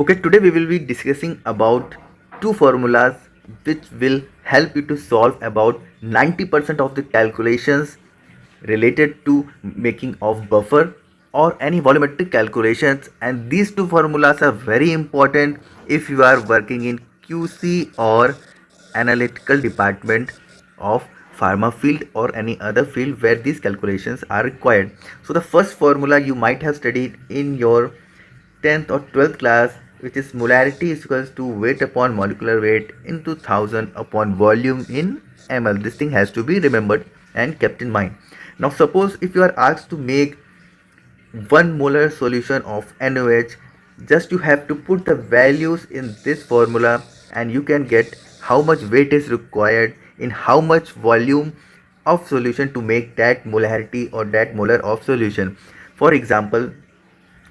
Okay, today we will be discussing about two formulas which will help you to solve about 90% of the calculations related to making of buffer or any volumetric calculations, and these two formulas are very important if you are working in QC or analytical department of pharma field or any other field where these calculations are required. So the first formula you might have studied in your 10th or 12th class, which is molarity is equals to weight upon molecular weight into 1000 upon volume in ml. This thing has to be remembered and kept in mind. Now suppose if you are asked to make 1 molar solution of NaOH, just you have to put the values in this formula and you can get how much weight is required in how much volume of solution to make that molarity or that molar of solution. For example,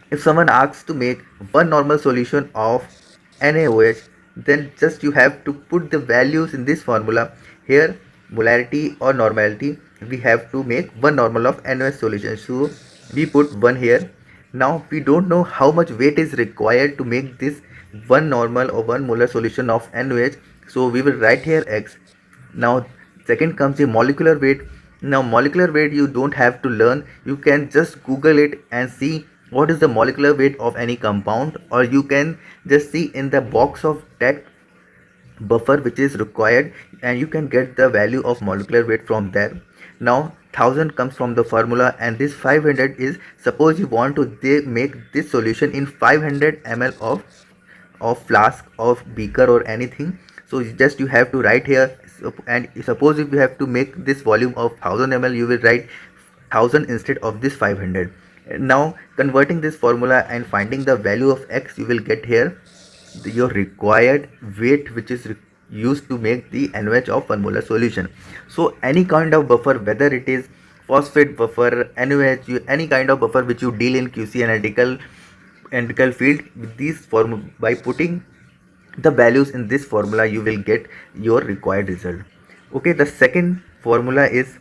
if someone asks to make one normal solution of NaOH, then just you have to put the values in this formula. Here, molarity or normality, we have to make one normal of NaOH solution. So we put 1 here. Now we don't know how much weight is required to make this one normal or one molar solution of NaOH. So we will write here X. Now second comes the molecular weight. Now molecular weight you don't have to learn, you can just Google it and see what is the molecular weight of any compound, or you can just see in the box of that buffer which is required and you can get the value of molecular weight from there. Now 1000 comes from the formula and this 500 is, suppose you want to make this solution in 500 ml of flask of beaker or anything. So just you have to write here, and suppose if you have to make this volume of 1000 ml, you will write 1000 instead of this 500. Now converting this formula and finding the value of X, you will get here your required weight which is used to make the NaOH of 1 molar solution. So any kind of buffer, whether it is phosphate buffer, NaOH, any kind of buffer which you deal in QC analytical field, with these form, by putting the values in this formula, you will get your required result. Okay, the second formula is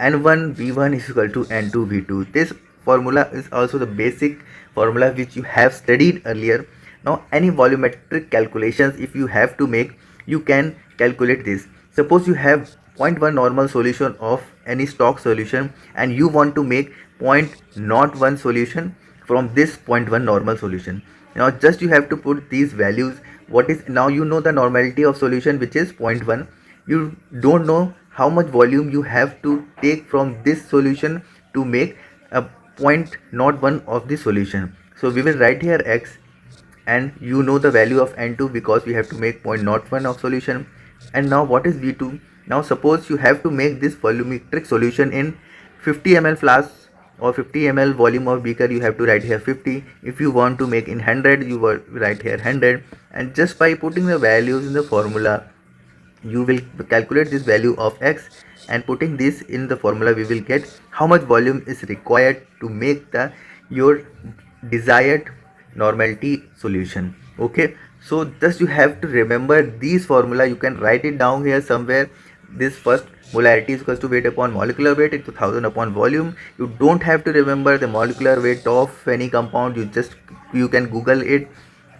N1V1 is equal to N2V2. This formula is also the basic formula which you have studied earlier. Now any volumetric calculations if you have to make, you can calculate this. Suppose you have 0.1 normal solution of any stock solution and you want to make 0.01 solution from this 0.1 normal solution. Now just you have to put these values. What is, now you know the normality of solution which is 0.1. You don't know how much volume you have to take from this solution to make a 0.01 of the solution. So we will write here X, and you know the value of N2 because we have to make 0.01 of solution. And now what is V2? Now suppose you have to make this volumetric solution in 50 ml flask or 50 ml volume of beaker, you have to write here 50. If you want to make in 100, you will write here 100, and just by putting the values in the formula, you will calculate this value of X, and putting this in the formula we will get how much volume is required to make the your desired normality solution. Okay, so just you have to remember these formula. You can write it down here somewhere. This first, molarity is equal to weight upon molecular weight into 1000 upon volume. You don't have to remember the molecular weight of any compound, you can Google it,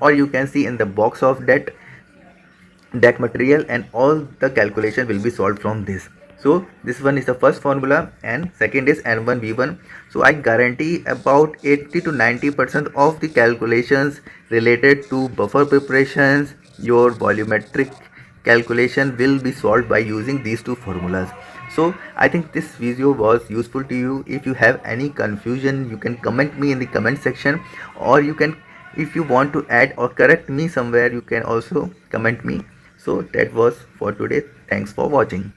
or you can see in the box of that material, and all the calculation will be solved from this. So this one is the first formula and second is N1V1. So I guarantee about 80 to 90% of the calculations related to buffer preparations, your volumetric calculation will be solved by using these two formulas. So I think this video was useful to you. If you have any confusion, you can comment me in the comment section, or you can, if you want to add or correct me somewhere, you can also comment me. So that was for today. Thanks for watching.